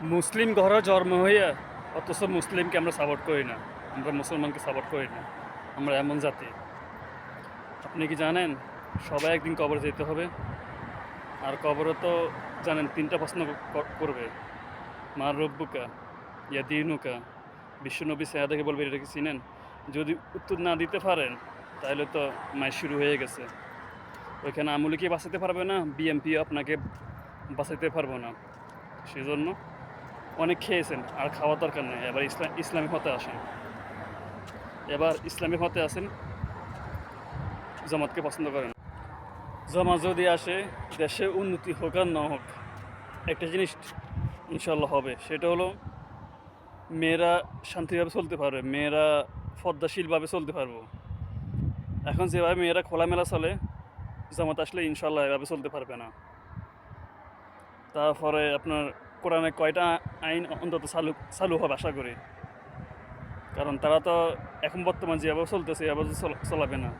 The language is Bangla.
মুসলিম ঘরে জন্ম হইয়া অথচ মুসলিমকে আমরা সাপোর্ট করি না, আমরা মুসলমানকে সাপোর্ট করি না। আমরা এমন জাতি। আপনি কি জানেন সবাই একদিন কবরে যেতে হবে? আর কবরে তো জানেন তিনটা প্রশ্ন করবে, মার রব্বুকা, ইয়া দিনুকা। বিশ্বনবী সায়াদাকে বলবে এটা কি চিনেন? যদি উত্তর না দিতে পারেন তাহলে তো মাই শুরু হয়ে গেছে। ওইখানে আমুলিকে বাঁচাতে পারবে না, বিএমপি আপনাকে বাঁচাতে পারবো না। সেজন্য অনেক খেয়েছেন, আর খাওয়ার দরকার নেই। এবার ইসলামী পথে আসেন, এবার ইসলামী পথে আসেন, জামাতকে পছন্দ করেন। জামাত যদি আসে, দেশে উন্নতি হোক আর না হোক, একটা জিনিস ইনশাল্লাহ হবে, সেটা হলো মেয়েরা শান্তিভাবে চলতে পারবে, মেয়েরা পদ্মাশীলভাবে চলতে পারবো। এখন যেভাবে মেয়েরা খোলামেলা চলে, জামাত আসলে ইনশাল্লাহ এভাবে চলতে পারবে না। তারপরে আপনার কোরআনে কয়টা আইন অন্তত চালু হবে আশা করি, কারণ তারা তো এখন বর্তমান যেভাবে চলতেছে এভাবে চলাবে না।